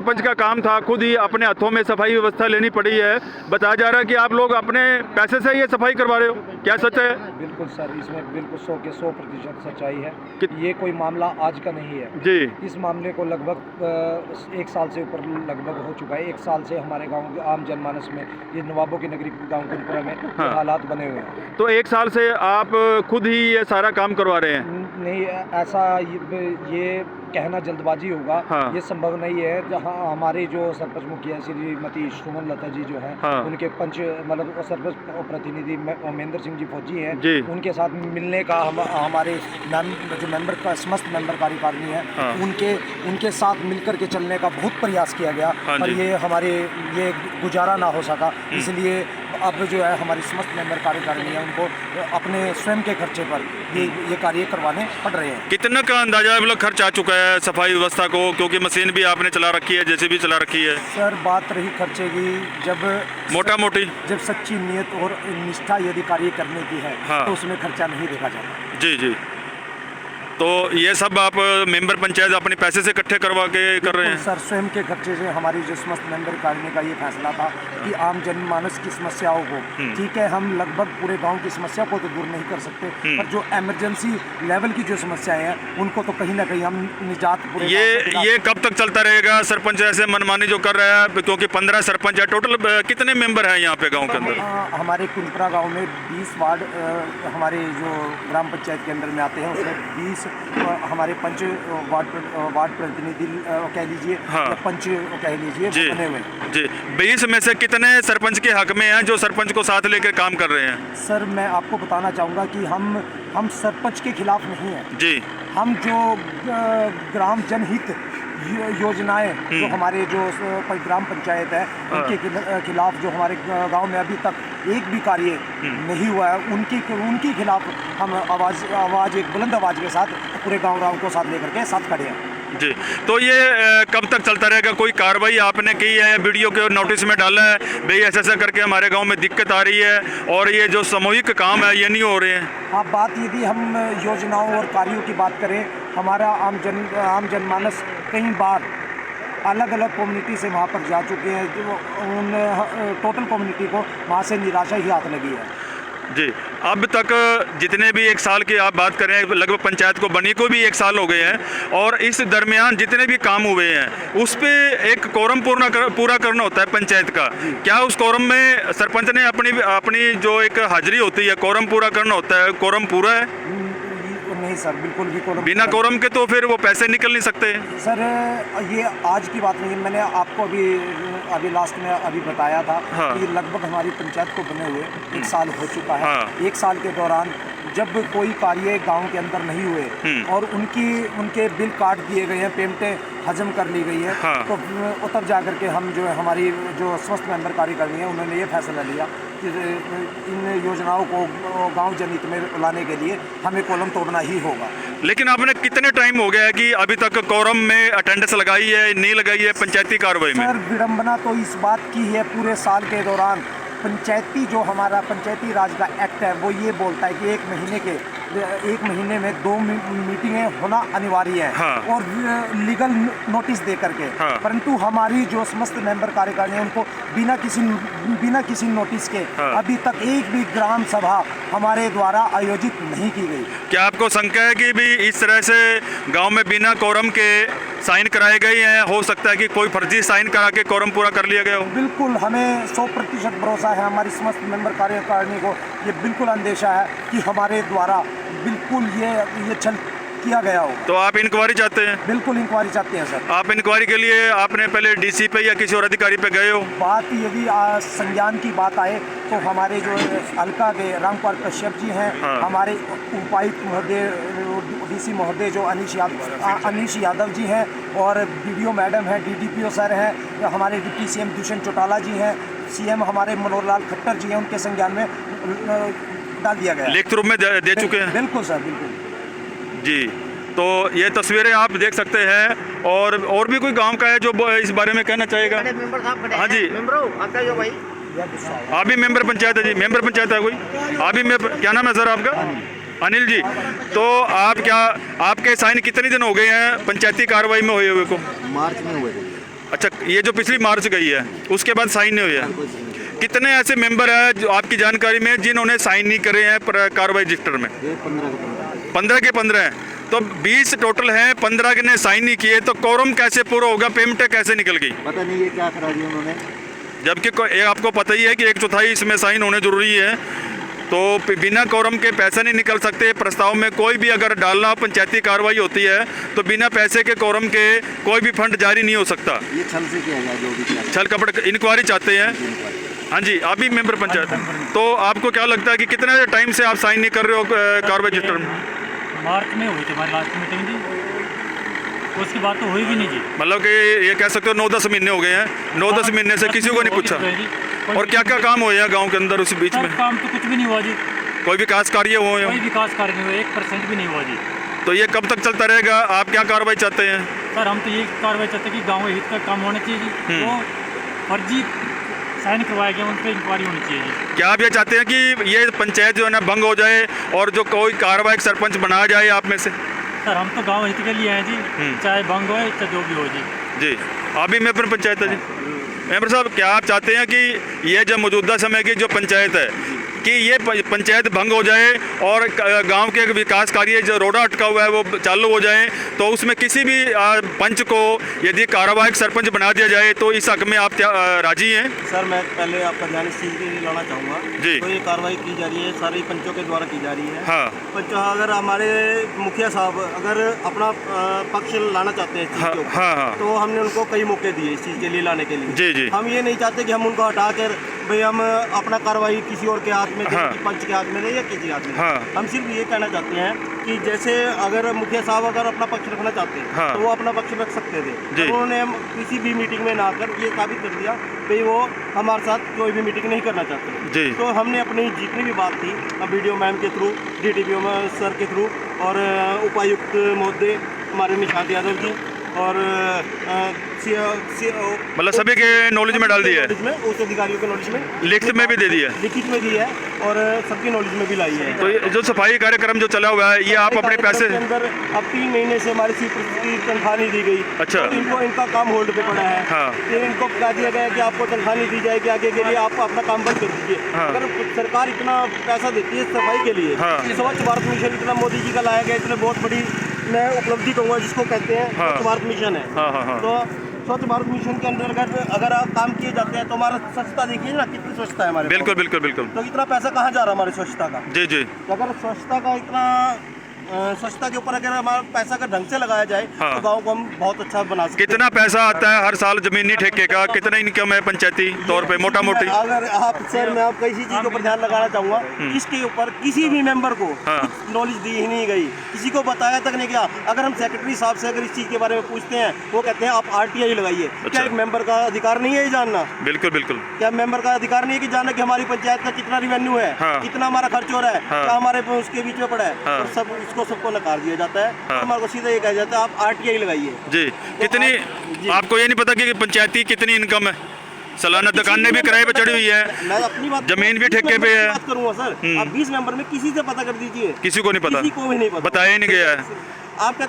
सरपंच का काम था, खुद ही अपने हाथों में सफाई व्यवस्था लेनी पड़ी है। बताया जा रहा है कि आप लोग अपने पैसे से ये सफाई करवा रहे हो, क्या सच है? बिल्कुल सर, इसमें बिल्कुल 100 के 100% सच्चाई है। ये कोई मामला आज का नहीं है जी। इस मामले को लगभग 1 साल से ऊपर लगभग हो चुका है। 1 साल से हमारे गांव के आम जनमानस में, ये नवाबों की नगरी गांव कुनपुरा में हाँ। हालात बने हुए हैं। तो 1 साल से आप खुद ही ये सारा काम करवा रहे हैं? नहीं, ऐसा ये कहना जल्दबाजी होगा। हाँ। ये संभव नहीं है। जहाँ हमारे जो सरपंच मुखिया श्रीमती सुमन लता जी जो है, हाँ। उनके पंच मतलब सरपंच प्रतिनिधि महेंद्र सिंह जी फौजी हैं जी। उनके साथ मिलने का हमारे जो मेंबर का समस्त मेंबर कार्यकारिणी है, हाँ। उनके साथ मिलकर के चलने का बहुत प्रयास किया गया। हाँ पर जी। ये गुजारा ना हो सका। इसलिए अब जो है हमारी समस्त मेंबर कार्यकारिणी है, उनको अपने स्वयं के खर्चे पर ये कार्य करवाने पड़ रहे हैं। कितना का अंदाजा मतलब खर्च आ चुका है सफाई व्यवस्था को, क्योंकि मशीन भी आपने चला रखी है, जैसे भी चला रखी है? सर, बात रही खर्चे की, मोटा मोटी जब सच्ची नीयत और निष्ठा यदि कार्य करने की है, हाँ। तो उसमें खर्चा नहीं देखा जाता। जी जी। तो ये सब आप मेंबर पंचायत अपने पैसे से इकट्ठे करवा के कर रहे हैं? सर, स्वयं के खर्चे से हमारी जो समस्त मेंबर कार्यकारिणी का ये फैसला था कि आम जनमानस की समस्याओं को, ठीक है, हम लगभग पूरे गांव की समस्या को तो दूर नहीं कर सकते, पर जो इमरजेंसी लेवल की जो समस्याएं हैं उनको तो कहीं ना कहीं हम निजात पूरे ये कब तक चलता रहेगा? सरपंच ऐसे मनमानी जो कर रहा है, क्योंकि 15 सरपंच है टोटल, कितने मेंबर हैं यहाँ पे गाँव के अंदर? हमारे कुनपुरा गाँव में 20 वार्ड हमारे जो ग्राम पंचायत के अंदर में आते हैं, उसमें 20 हमारे पंच वार्ड प्रतिनिधि कह लीजिए, हाँ। या पंच कह लीजिए, जी बने हुए। जी। 20 में से कितने सरपंच के हक में हैं जो सरपंच को साथ लेकर काम कर रहे हैं? सर, मैं आपको बताना चाहूँगा कि हम सरपंच के खिलाफ नहीं हैं। जी। हम जो ग्राम जनहित योजनाएं जो हमारे जो ग्राम पंचायत है, उनके खिलाफ जो हमारे गांव में अभी तक एक भी कार्य नहीं हुआ है, उनके खिलाफ हम आवाज़ एक बुलंद आवाज़ के साथ पूरे गाँव को साथ लेकर के साथ खड़े हैं। जी। तो ये कब तक चलता रहेगा? कोई कार्रवाई आपने की है, वीडियो के नोटिस में डाला है भाई ऐसा करके हमारे गांव में दिक्कत आ रही है और ये जो सामूहिक काम है ये नहीं हो रहे हैं? हाँ, बात यदि हम योजनाओं और कार्यों की बात करें, हमारा आम जनमानस कई बार अलग अलग कम्युनिटी से वहाँ पर जा चुके हैं, जो उन टोटल कम्युनिटी को वहाँ से निराशा ही हाथ लगी है। जी। अब तक जितने भी 1 साल की आप बात करें, लगभग पंचायत को बनी को भी 1 साल हो गए हैं, और इस दरमियान जितने भी काम हुए हैं उस पे एक कोरम पूरा करना होता है पंचायत का। क्या उस कोरम में सरपंच ने अपनी जो एक हाजिरी होती है, कोरम पूरा करना होता है, कोरम पूरा है? नहीं सर, बिल्कुल भी कोरम। बिना कोरम के तो फिर वो पैसे निकल नहीं सकते सर। ये आज की बात नहीं है, मैंने आपको अभी लास्ट में अभी बताया था। हाँ। कि लगभग हमारी पंचायत को बने हुए 1 साल हो चुका है। हाँ। 1 साल के दौरान जब कोई कार्य गांव के अंदर नहीं हुए और उनके बिल काट दिए गए हैं, पेमेंटें हजम कर ली गई है, हाँ। तो तब जा करके हम जो है हमारी जो समस्त मेंबर कार्यकारिणी है, उन्होंने ये फैसला लिया कि इन योजनाओं को गांव जनहित में लाने के लिए हमें कॉलम तोड़ना ही होगा। लेकिन आपने कितने टाइम हो गया है कि अभी तक कोरम में अटेंडेंस लगाई है, नहीं लगाई है पंचायती कार्रवाई में? सर, विडंबना तो इस बात की है, पूरे साल के दौरान जो हमारा पंचायती राज का एक्ट है, वो ये बोलता है कि 1 महीने में 2 मीटिंगें होना अनिवार्य है। हाँ। और लीगल नोटिस दे करके। हाँ। परंतु हमारी जो समस्त मेंबर कार्यकारिणी है, उनको बिना किसी नोटिस के हाँ। अभी तक एक भी ग्राम सभा हमारे द्वारा आयोजित नहीं की गई। क्या आपको शंका है कि भी इस तरह से गांव में बिना कोरम के साइन कराए गए हैं? हो सकता है कि कोई फर्जी साइन करा के कोरम पूरा कर लिया गया हो? बिल्कुल, हमें 100% भरोसा है, हमारी समस्त मेंबर कार्यकारिणी को ये बिल्कुल अंदेशा है कि हमारे द्वारा बिल्कुल ये छल किया गया हो। तो आप इंक्वायरी चाहते हैं? बिल्कुल इंक्वायरी चाहते हैं सर। आप इंक्वायरी के लिए आपने पहले डीसी पे या किसी और अधिकारी पे गए हो? बात यदि संज्ञान की बात आए तो हमारे जो हल्का के रामकुमार कश्यप जी हैं, हाँ। हमारे उपायुक्त महोदय डीसी महोदय जो अनीश यादव जी हैं, और BDO मैडम हैं, DDPO सर हैं, हमारे डिप्टी CM दुष्यंत चौटाला जी हैं, CM हमारे मनोहर लाल खट्टर जी हैं, उनके संज्ञान में डाल दिया गया। लिखित रूप में दे चुके हैं? बिल्कुल सर, बिल्कुल जी। तो ये तस्वीरें आप देख सकते हैं, और भी कोई गांव का है जो इस बारे में कहना चाहेगा? हाँ जी, भाई आप भी मेंबर पंचायत है जी? मेंबर पंचायत है कोई? आप भी क्या नाम है सर आपका? अनिल जी। तो आपके साइन कितने दिन हो गए हैं पंचायती कार्रवाई में हुए हुए को? मार्च में हुए थे। अच्छा, ये जो पिछली मार्च गई है उसके बाद साइन नहीं हुई है। कितने ऐसे मेंबर हैं जो आपकी जानकारी में जिन्होंने साइन नहीं करे हैं कार्रवाई रजिस्टर में? 15 के 15 हैं, तो 20 टोटल हैं, 15 ने साइन नहीं किए, तो कोरम कैसे पूरा होगा? पेमेंट कैसे निकल गई? पता नहीं ये क्या करा दिया उन्होंने। जबकि ये आपको पता ही है कि 1/4 इसमें साइन होने जरूरी है, तो बिना कोरम के पैसे नहीं निकल सकते। प्रस्ताव में कोई भी अगर डालना पंचायती कार्रवाई होती है तो बिना पैसे के कोरम के कोई भी फंड जारी नहीं हो सकता। ये छल से किया गया जो भी किया। छल कपट इंक्वायरी चाहते हैं। हाँ जी, आप भी मेंबर पंचायत हैं, तो आपको क्या लगता है कि कितने टाइम से आप साइन नहीं कर रहे हो कार्रवाई रजिस्टर में? मार्च में हुई थी हमारी लास्ट मीटिंग जी, उसके बाद तो हुई भी नहीं जी। मतलब कि ये कह सकते हो 9-10 महीने हो गए हैं, 9-10 महीने से किसी को नहीं पूछा। और क्या क्या काम हुए हैं गांव के अंदर उस बीच में? काम तो कुछ भी नहीं हुआ जी, कोई विकास कार्य हुए कोई हैं? विकास कार्य नहीं हुआ, 1% भी नहीं हुआ जी। तो ये कब तक चलता रहेगा? आप क्या कार्रवाई चाहते हैं? सर हम तो ये कार्रवाई चाहते हैं कि गाँव हित का काम होना चाहिए जी, तो फर्जी साइन करवाया गया उन पर इंक्वायरी होनी चाहिए जी। क्या आप ये चाहते हैं कि ये पंचायत जो है ना भंग हो जाए और जो कोई कार्रवाई सरपंच बनाया जाए आप में से? सर हम तो गाँव हित के लिए हैं जी, चाहे भंग हो चाहे जो भी हो जी। जी, आप भी मेंबर पंचायत है जी। मेंबर साहब, क्या आप चाहते हैं कि ये जो मौजूदा समय की जो पंचायत है कि ये पंचायत भंग हो जाए और गांव के विकास कार्य जो रोड़ा अटका हुआ है वो चालू हो जाए, तो उसमें किसी भी पंच को यदि कार्यवाहक सरपंच बना दिया जाए तो इस हक में आप राजी हैं? सर मैं पहले आपका ध्यान इस चीज़ के लिए लाना चाहूँगा जी। तो ये कार्रवाई की जा रही है सारे पंचों के द्वारा की जा रही है। हाँ पंच अगर हमारे मुखिया साहब अगर अपना पक्ष लाना चाहते हैं इस चीज़ हाँ के ऊपर, हाँ हाँ तो हमने उनको कई मौके दिए इस चीज़ के लिए लाने के लिए। जी जी हम ये नहीं चाहते कि हम उनको हटा कर भाई हम अपना कार्रवाई किसी और के हाथ में दें, हाँ। कि पंच के हाथ में दें या किसी हाथ में दें। हाँ। हम सिर्फ ये कहना चाहते हैं कि जैसे अगर मुखिया साहब अगर अपना पक्ष रखना चाहते हैं हाँ। तो वो अपना पक्ष रख सकते थे, जी। तो उन्होंने हम किसी भी मीटिंग में ना कर ये साबित कर दिया भाई वो हमारे साथ कोई भी मीटिंग नहीं करना चाहते। जी। तो हमने अपनी जितनी भी बात थी वीडियो मैम के थ्रू, DTPO सर के थ्रू और उपायुक्त महोदय हमारे निशांत यादव जी और मतलब सभी के नॉलेज में डाल दिया है, उच्च अधिकारियों के नॉलेज में, लिखित में भी दे दिया है। लिखित में दी है और सबकी नॉलेज में भी लाई है। तो ये जो सफाई कार्यक्रम जो चला हुआ है ये आप अपने पैसे? के अंदर अब 3 महीने से हमारी की तनख्वाह नहीं दी गई। अच्छा। तो इनको इनका काम होल्ड पे पड़ा है। हाँ। फिर इनको बता दिया गया कि आपको तनख्वाह नहीं दी जाएगी, आगे के लिए आप अपना काम बंद कर दीजिए। हाँ। अगर सरकार इतना पैसा देती है सफाई के लिए, हाँ। स्वच्छ भारत मिशन इतना मोदी जी का लाया गया, इतने बहुत बड़ी मैं उपलब्धि कहूँगा जिसको कहते हैं हाँ। स्वच्छ भारत मिशन है। हाँ हाँ हाँ। तो स्वच्छ भारत मिशन के अंतर्गत अगर आप काम किए जाते हैं तो हमारा स्वच्छता देखिए ना कितनी स्वच्छता है हमारे पास। बिल्कुल बिल्कुल बिल्कुल। तो इतना पैसा कहाँ जा रहा है हमारी स्वच्छता का? जी जी। तो अगर स्वच्छता का इतना स्वच्छता के ऊपर अगर हमारा पैसा का ढंग से लगाया जाए हाँ। तो गांव को हम बहुत अच्छा बना सकते हैं। कितना पैसा आता है हर साल जमीनी ठेके का? कितना इनकम है पंचायती तौर पे मोटा मोटी? अगर आप सर मैं आपको इसी चीज़ के ऊपर ध्यान लगाना चाहूँगा, इसके ऊपर किसी भी मेंबर को हाँ। कुछ नॉलेज दी ही नहीं गई, किसी को बताया तक नहीं गया। अगर हम सेक्रेटरी साहब से अगर इस चीज़ के बारे में पूछते हैं वो कहते हैं आप RTI लगाइए। क्या एक मेंबर का अधिकार नहीं है ये जानना? बिल्कुल बिल्कुल। क्या मेंबर का अधिकार नहीं है कि जानना कि हमारी पंचायत का कितना रिवेन्यू है, हाँ। कितना हमारा खर्च हो रहा है, हाँ। क्या हमारे उसके बीच में पड़ा है? हाँ। और सब इसको सबको नकार दिया जाता है। हाँ। हमारे को सीधा ये कहा जाता है आप RTI लगाइए। जी। कितनी जी। आपको ये नहीं पता कि पंचायती कितनी इनकम है? सालाना दुकानें भी किराए पे चढ़ी हुई है, मैं अपनी बात जमीन भी ठेके पे है। बात करूंगा सर, आप 20 मेंबर में किसी से पता कर दीजिए, किसी को नहीं पता, किसी को भी नहीं पता, बताया ही नहीं गया है। आपका